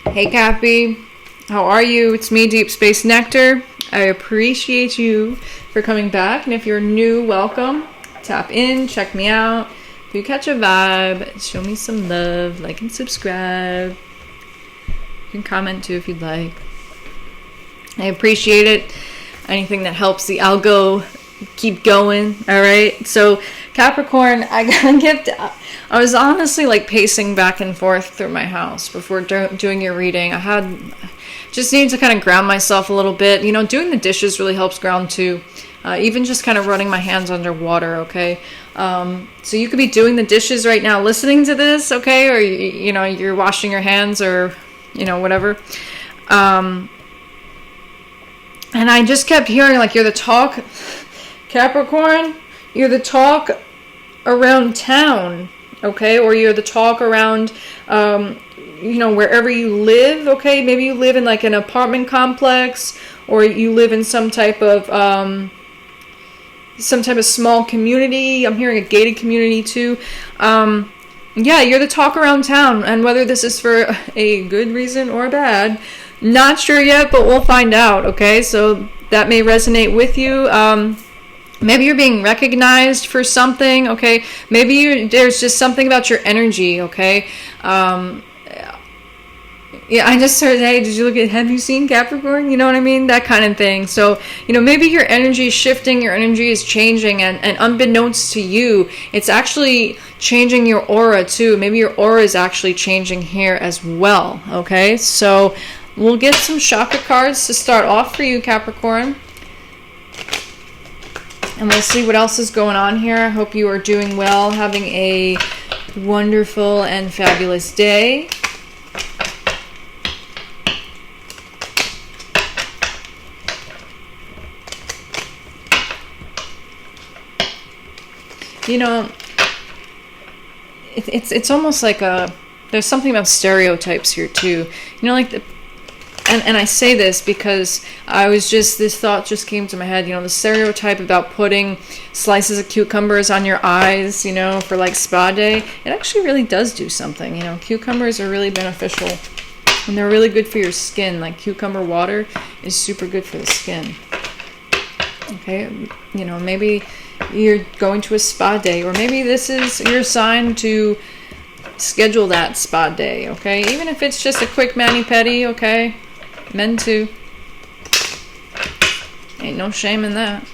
Hey Cappy, how are you? It's me, Deep Space Nectar. I appreciate you for coming back, and if you're new, welcome. Tap in, check me out. If you catch a vibe, show me some love, like and subscribe. You can comment too if you'd like. I appreciate it. Anything that helps the algo keep going. All right. So Capricorn, I was honestly like pacing back and forth through my house before doing your reading. Just needed to kind of ground myself a little bit. You know, doing the dishes really helps ground too. Even just kind of running my hands underwater. Okay. So you could be doing the dishes right now, listening to this. Okay. Or, you know, you're washing your hands or, you know, whatever. And I just kept hearing like you're the talk, Capricorn, you're the talk around town, okay? Or you're the talk around, you know, wherever you live, okay? Maybe you live in like an apartment complex, or you live in some type of small community. I'm hearing a gated community too. Yeah, you're the talk around town, and whether this is for a good reason or bad, not sure yet, but we'll find out, okay? So that may resonate with you. Maybe you're being recognized for something, okay? Maybe there's just something about your energy, okay? Yeah, I just heard, hey, have you seen Capricorn? You know what I mean? That kind of thing. So, you know, maybe your energy is shifting, your energy is changing, and unbeknownst to you, it's actually changing your aura too. Maybe your aura is actually changing here as well, okay? So we'll get some chakra cards to start off for you, Capricorn. And we'll see what else is going on here. I hope you are doing well, having a wonderful and fabulous day. You know, it's almost like there's something about stereotypes here too. You know, like and I say this because this thought just came to my head, you know, the stereotype about putting slices of cucumbers on your eyes, you know, for like spa day. It actually really does do something, you know. Cucumbers are really beneficial, and they're really good for your skin. Like cucumber water is super good for the skin. Okay, you know, maybe you're going to a spa day, or maybe this is your sign to schedule that spa day, okay? Even if it's just a quick mani-pedi, okay? Men too. Ain't no shame in that.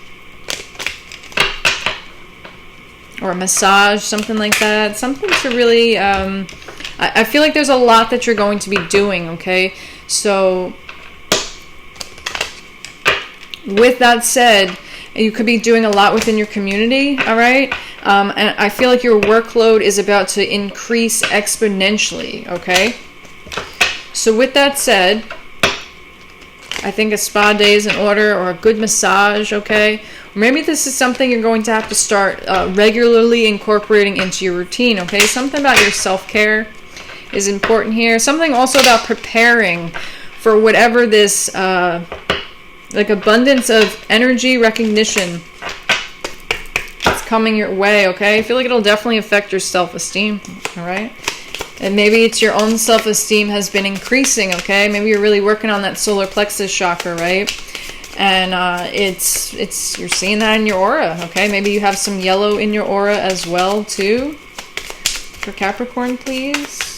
Or a massage, something like that. Something to really, I feel like there's a lot that you're going to be doing, okay? So, with that said, you could be doing a lot within your community, all right? And I feel like your workload is about to increase exponentially, okay? So with that said, I think a spa day is in order, or a good massage, okay? Or maybe this is something you're going to have to start regularly incorporating into your routine, okay? Something about your self-care is important here. Something also about preparing for whatever this like abundance of energy recognition that's coming your way, okay? I feel like it'll definitely affect your self-esteem, all right? And maybe it's your own self-esteem has been increasing, okay? Maybe you're really working on that solar plexus chakra, right? And it's you're seeing that in your aura, okay? Maybe you have some yellow in your aura as well, too. For Capricorn, please.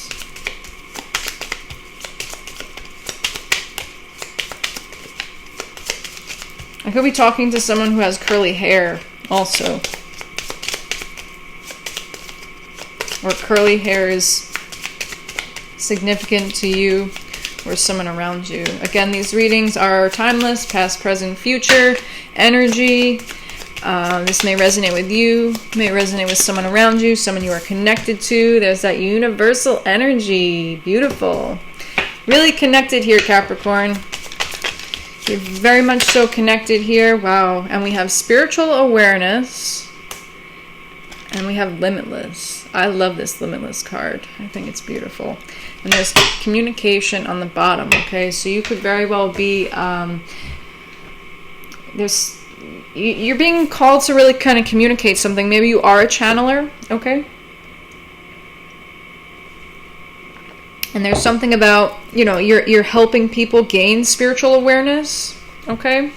I could be talking to someone who has curly hair also. Or curly hair is significant to you or someone around you. Again, these readings are timeless, past, present, future, energy. This may resonate with you, may resonate with someone around you, someone you are connected to. There's that universal energy. Beautiful. Really connected here, Capricorn. You're very much so connected here. Wow. And we have spiritual awareness. And we have limitless. I love this limitless card. I think it's beautiful. And there's communication on the bottom. Okay. So you could very well be, you're being called to really kind of communicate something. Maybe you are a channeler. Okay. And there's something about, you're helping people gain spiritual awareness, okay?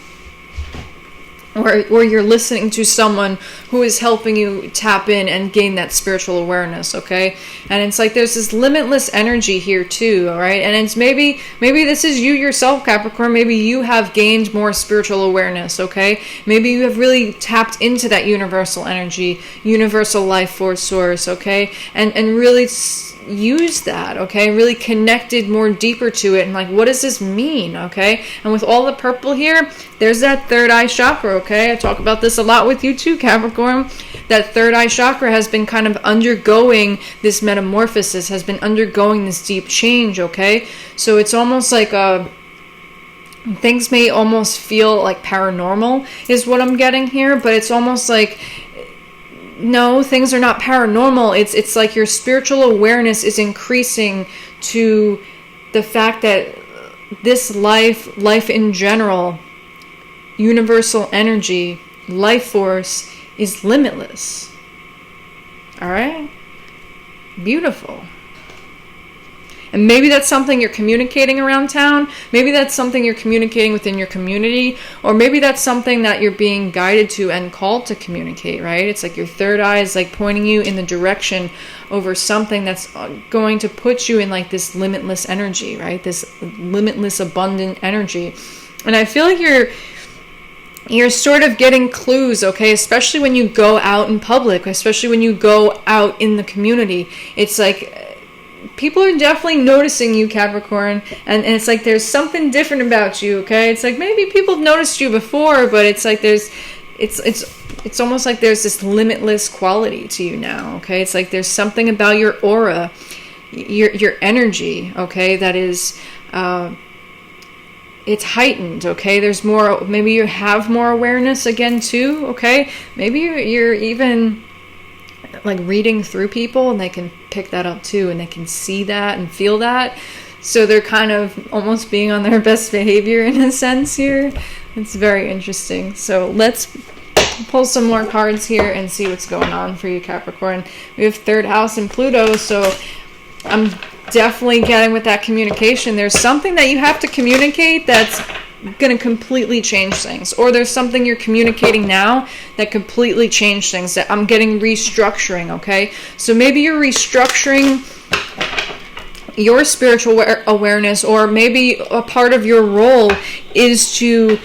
Or you're listening to someone who is helping you tap in and gain that spiritual awareness, okay? And it's like there's this limitless energy here too, all right? And it's maybe this is you yourself, Capricorn. Maybe you have gained more spiritual awareness, okay? Maybe you have really tapped into that universal energy, universal life force source, okay? And really use that, okay? Really connected more deeper to it, and like, what does this mean, okay? And with all the purple here, there's that third eye chakra, okay? I talk about this a lot with you too, Capricorn. That third eye chakra has been kind of undergoing this metamorphosis, has been undergoing this deep change, okay? So it's almost like things may almost feel like paranormal is what I'm getting here, but it's almost like, no, things are not paranormal. It's like your spiritual awareness is increasing to the fact that this life in general, universal energy, life force is limitless. All right? Beautiful. And maybe that's something you're communicating around town. Maybe that's something you're communicating within your community. Or maybe that's something that you're being guided to and called to communicate, right? It's like your third eye is like pointing you in the direction over something that's going to put you in like this limitless energy, right? This limitless abundant energy. And I feel like you're sort of getting clues, okay? Especially when you go out in public, especially when you go out in the community. It's like people are definitely noticing you, Capricorn, and it's like there's something different about you, okay? It's like maybe people have noticed you before, but it's like it's almost like there's this limitless quality to you now, okay? It's like there's something about your aura, your energy, okay, that is it's heightened, okay? There's more, maybe you have more awareness again too, okay? Maybe you're even like reading through people and they can pick that up too, and they can see that and feel that, so they're kind of almost being on their best behavior in a sense here. It's very interesting. So let's pull some more cards here and see what's going on for you, Capricorn. We have third house and Pluto, so I'm definitely getting with that communication. There's something that you have to communicate that's going to completely change things, or there's something you're communicating now that completely changed things, that I'm getting restructuring, okay? So maybe you're restructuring your spiritual awareness, or maybe a part of your role is to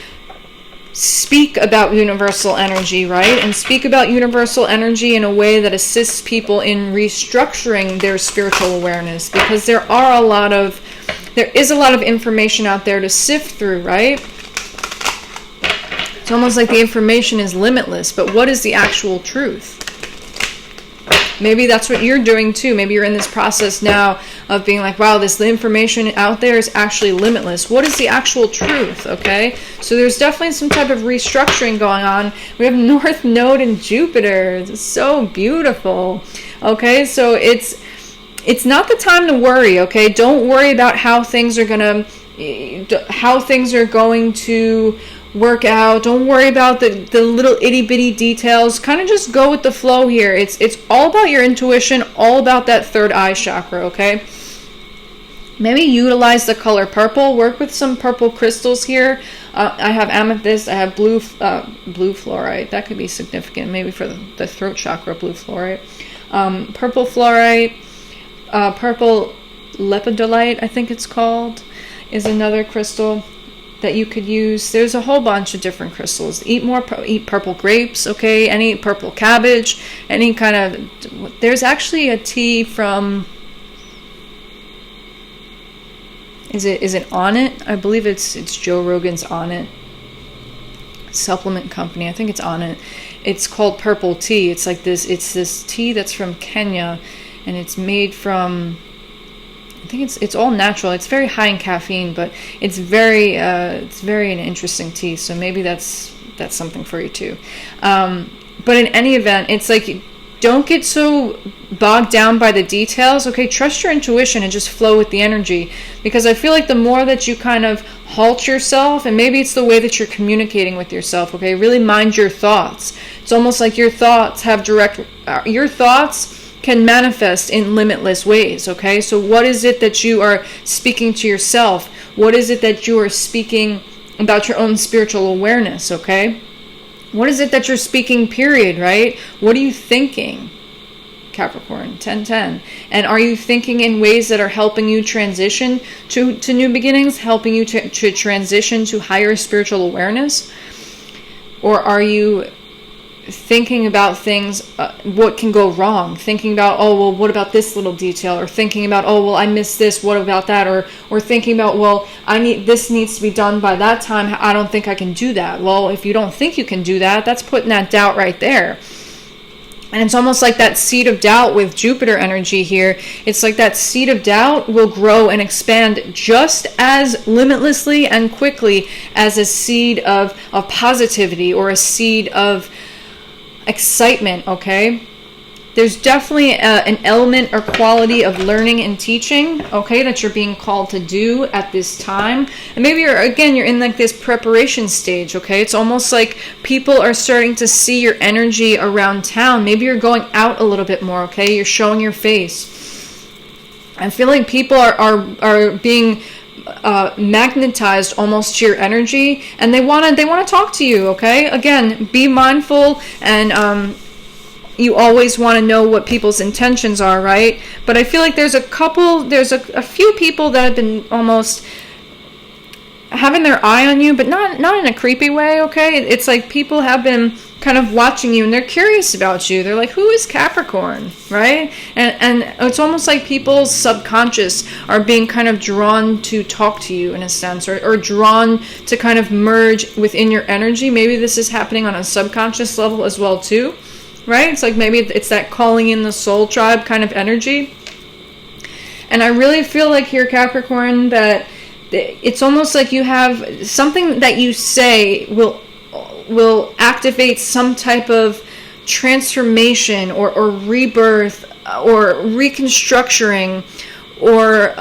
speak about universal energy, right? And speak about universal energy in a way that assists people in restructuring their spiritual awareness, because there is a lot of information out there to sift through, right? It's almost like the information is limitless, but what is the actual truth? Maybe that's what you're doing too. Maybe you're in this process now of being like, wow, the information out there is actually limitless. What is the actual truth, okay? So there's definitely some type of restructuring going on. We have North Node and Jupiter. It's so beautiful, okay? So it's not the time to worry, okay? Don't worry about how things are going to work out. Don't worry about the little itty-bitty details. Kind of just go with the flow here. It's all about your intuition, all about that third eye chakra, okay? Maybe utilize the color purple. Work with some purple crystals here. I have amethyst. I have blue fluorite. That could be significant, maybe for the throat chakra, blue fluorite. Purple fluorite. Purple lepidolite, I think it's called, is another crystal that you could use. There's a whole bunch of different crystals. Eat purple grapes, okay? Any purple cabbage, any kind of. There's actually a tea from. Is it On It? I believe it's Joe Rogan's On It supplement company. I think it's On It. It's called purple tea. It's like this. It's this tea that's from Kenya, and it's made from. I think it's all natural. It's very high in caffeine, but it's very an interesting tea. So maybe that's something for you too. But in any event, it's like don't get so bogged down by the details. Okay, trust your intuition and just flow with the energy, because I feel like the more that you kind of halt yourself, and maybe it's the way that you're communicating with yourself. Okay, really mind your thoughts. It's almost like your thoughts can manifest in limitless ways, okay? So what is it that you are speaking to yourself? What is it that you are speaking about your own spiritual awareness, okay? What is it that you're speaking, period, right? What are you thinking, Capricorn? 10-10. And are you thinking in ways that are helping you transition to new beginnings, helping you to transition to higher spiritual awareness? Or are you thinking about things, what can go wrong? Thinking about, oh, well, what about this little detail? Or thinking about, oh, well, I missed this, what about that? Or thinking about, well, this needs to be done by that time, I don't think I can do that. Well, if you don't think you can do that, that's putting that doubt right there. And it's almost like that seed of doubt with Jupiter energy here. It's like that seed of doubt will grow and expand just as limitlessly and quickly as a seed of positivity or a seed of excitement, okay? There's definitely an element or quality of learning and teaching, okay, that you're being called to do at this time. And maybe you're in like this preparation stage, okay? It's almost like people are starting to see your energy around town. Maybe you're going out a little bit more, okay? You're showing your face. I feel like people are being magnetized almost to your energy, and they want to talk to you, okay? Again, be mindful, and you always want to know what people's intentions are, right? But I feel like there's a few people that have been almost having their eye on you, but not in a creepy way, okay? It's like people have been kind of watching you, and they're curious about you. They're like, who is Capricorn, right? And it's almost like people's subconscious are being kind of drawn to talk to you in a sense, or drawn to kind of merge within your energy. Maybe this is happening on a subconscious level as well too, right? It's like maybe it's that calling in the soul tribe kind of energy. And I really feel like here, Capricorn, that it's almost like you have something that you say will activate some type of transformation or rebirth or reconstructing or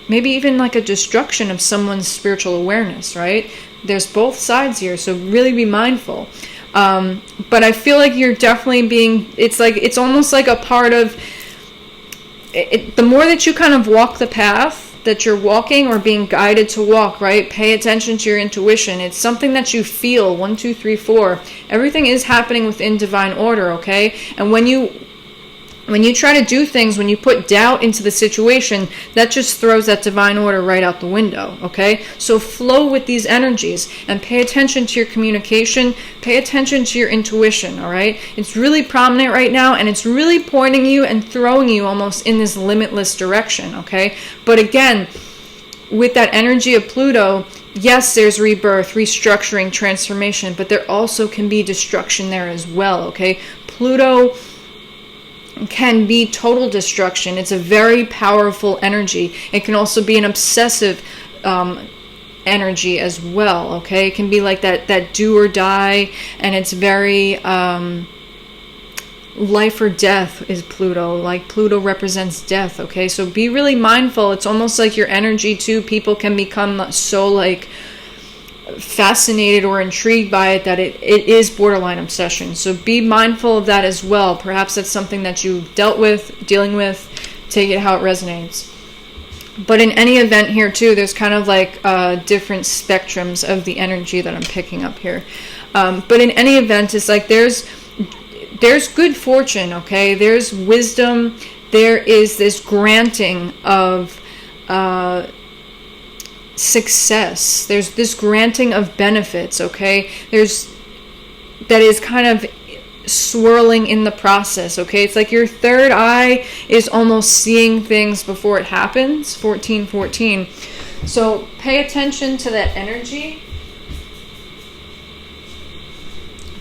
maybe even like a destruction of someone's spiritual awareness, right? There's both sides here, so really be mindful. But I feel like you're definitely it's almost like a part of it. The more that you kind of walk the path that you're walking or being guided to walk, right? Pay attention to your intuition. It's something that you feel. 1, 2, 3, 4. Everything is happening within divine order, okay? And when you try to do things, when you put doubt into the situation, that just throws that divine order right out the window, okay? So flow with these energies and pay attention to your communication, pay attention to your intuition, all right? It's really prominent right now, and it's really pointing you and throwing you almost in this limitless direction, okay? But again, with that energy of Pluto, yes, there's rebirth, restructuring, transformation, but there also can be destruction there as well, okay? Pluto can be total destruction. It's a very powerful energy. It can also be an obsessive energy as well, okay? It can be like that do or die, and it's very life or death is Pluto. Like Pluto represents death, okay? So be really mindful. It's almost like your energy too. People can become so like fascinated or intrigued by it that it is borderline obsession. So be mindful of that as well. Perhaps that's something that you've dealing with. Take it how it resonates. But in any event here too, there's kind of like different spectrums of the energy that I'm picking up here. But in any event, it's like there's good fortune, okay? There's wisdom. There is this granting of success. There's this granting of benefits, okay? That is kind of swirling in the process, okay? It's like your third eye is almost seeing things before it happens. 1414. So pay attention to that energy.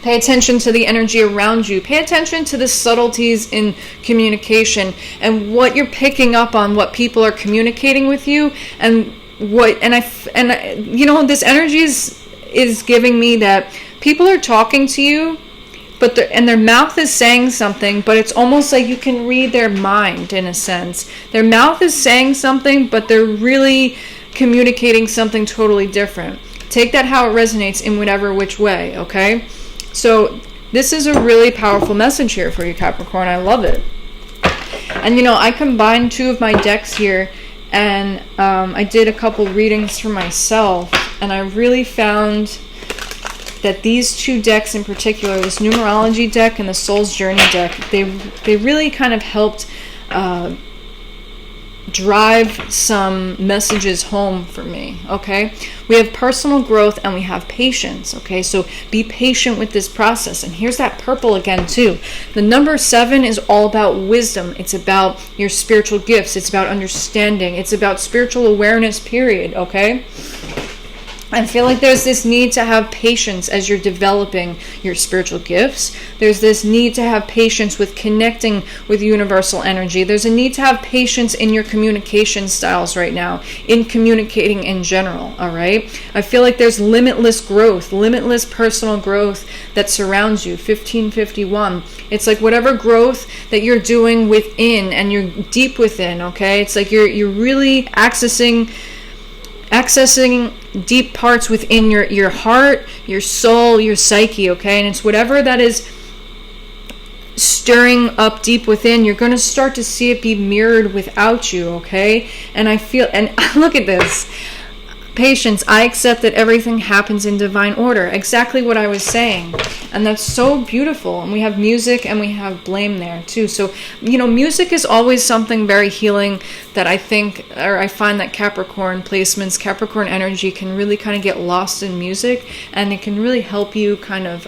Pay attention to the energy around you. Pay attention to the subtleties in communication and what you're picking up on, what people are communicating with you, and this energy is giving me that people are talking to you, but their mouth is saying something, but it's almost like you can read their mind in a sense. Their mouth is saying something, but they're really communicating something totally different. Take that how it resonates in whatever which way, okay? So This is a really powerful message here for you, Capricorn. I love it. And I combined two of my decks here, and I did a couple readings for myself, and I really found that these two decks in particular, this numerology deck and the Soul's Journey deck, they really kind of helped drive some messages home for me. Okay, we have personal growth and we have patience. Okay, so be patient with this process. And here's that purple again too. The number 7 is all about wisdom. It's about your spiritual gifts. It's about understanding. It's about spiritual awareness, period. Okay, I feel like there's this need to have patience as you're developing your spiritual gifts. There's this need to have patience with connecting with universal energy. There's a need to have patience in your communication styles right now, in communicating in general, all right? I feel like there's limitless growth, limitless personal growth that surrounds you. 1551. It's like whatever growth that you're doing within, and you're deep within, okay? It's like you're really accessing deep parts within your heart, your soul, your psyche, okay? And it's whatever that is stirring up deep within, you're going to start to see it be mirrored without you, okay? And I feel, and look at this. Patience, I accept that everything happens in divine order. Exactly what I was saying. And that's so beautiful. And we have music and we have blame there too. So, music is always something very healing that I think, or I find that Capricorn placements, Capricorn energy can really kind of get lost in music, and it can really help you kind of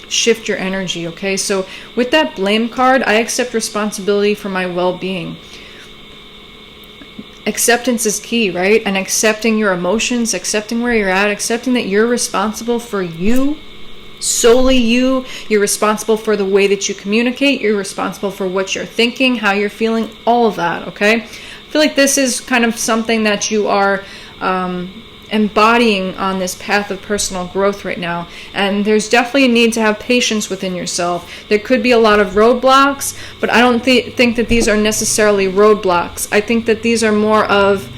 shift your energy, okay? So with that blame card, I accept responsibility for my well-being. Acceptance is key, right? And accepting your emotions, accepting where you're at, accepting that you're responsible for you, solely you. You're responsible for the way that you communicate. You're responsible for what you're thinking, how you're feeling, all of that, okay? I feel like this is kind of something that you are embodying on this path of personal growth right now. And there's definitely a need to have patience within yourself. There could be a lot of roadblocks, but I don't think that these are necessarily roadblocks. I think that these are more of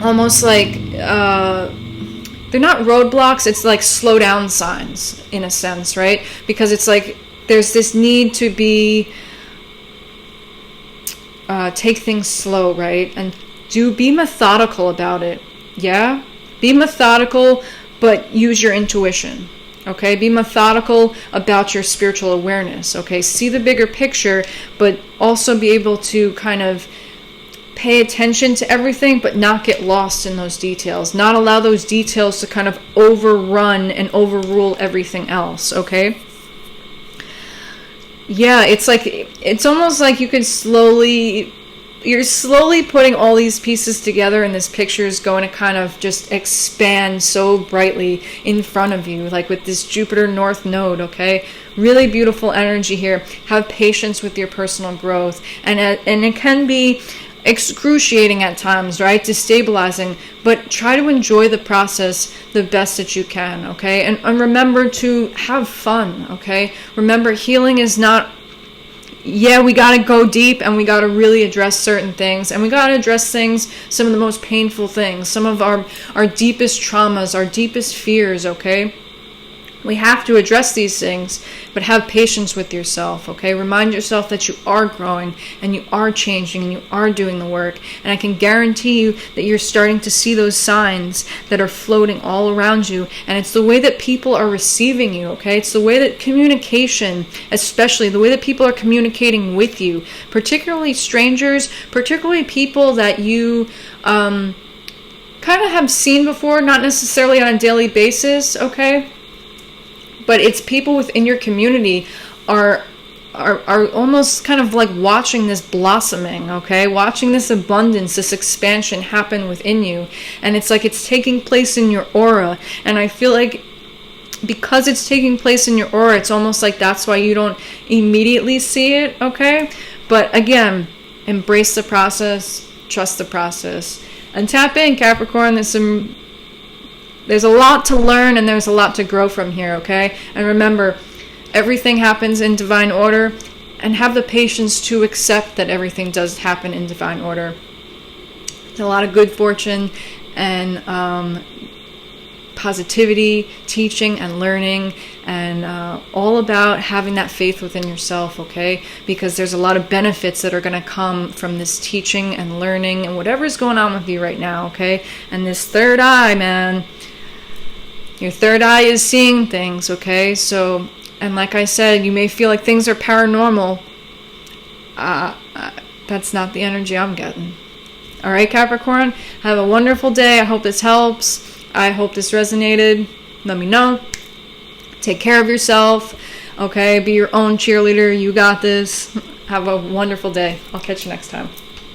almost like they're not roadblocks, it's like slow down signs in a sense, right? Because it's like there's this need to be take things slow, right? And be methodical about it. Yeah? Be methodical, but use your intuition. Okay? Be methodical about your spiritual awareness. Okay? See the bigger picture, but also be able to kind of pay attention to everything, but not get lost in those details. Not allow those details to kind of overrun and overrule everything else. Okay? Yeah, it's almost like you're slowly putting all these pieces together, and this picture is going to kind of just expand so brightly in front of you, like with this Jupiter North node, okay? Really beautiful energy here. Have patience with your personal growth. And it can be excruciating at times, right? Destabilizing, but try to enjoy the process the best that you can, okay? And remember to have fun, okay? Remember, healing is not, we got to go deep and we got to really address certain things, and we got to address things, some of the most painful things, some of our deepest traumas, our deepest fears, okay? We have to address these things, but have patience with yourself, okay? Remind yourself that you are growing and you are changing and you are doing the work. And I can guarantee you that you're starting to see those signs that are floating all around you. And it's the way that people are receiving you, okay? It's the way that communication, especially the way that people are communicating with you, particularly strangers, particularly people that you kind of have seen before, not necessarily on a daily basis, okay? But it's people within your community are almost kind of like watching this blossoming, okay? Watching this abundance, this expansion happen within you. And it's like it's taking place in your aura. And I feel like because it's taking place in your aura, it's almost like that's why you don't immediately see it, okay? But again, embrace the process, trust the process. And tap in, Capricorn. There's a lot to learn and there's a lot to grow from here, okay? And remember, everything happens in divine order, and have the patience to accept that everything does happen in divine order. There's a lot of good fortune and positivity, teaching and learning, and all about having that faith within yourself, okay? Because there's a lot of benefits that are going to come from this teaching and learning and whatever's going on with you right now, okay? And this third eye, man, your third eye is seeing things, okay? So, and like I said, you may feel like things are paranormal. That's not the energy I'm getting. All right, Capricorn, have a wonderful day. I hope this helps. I hope this resonated. Let me know. Take care of yourself. Okay, be your own cheerleader. You got this. Have a wonderful day. I'll catch you next time.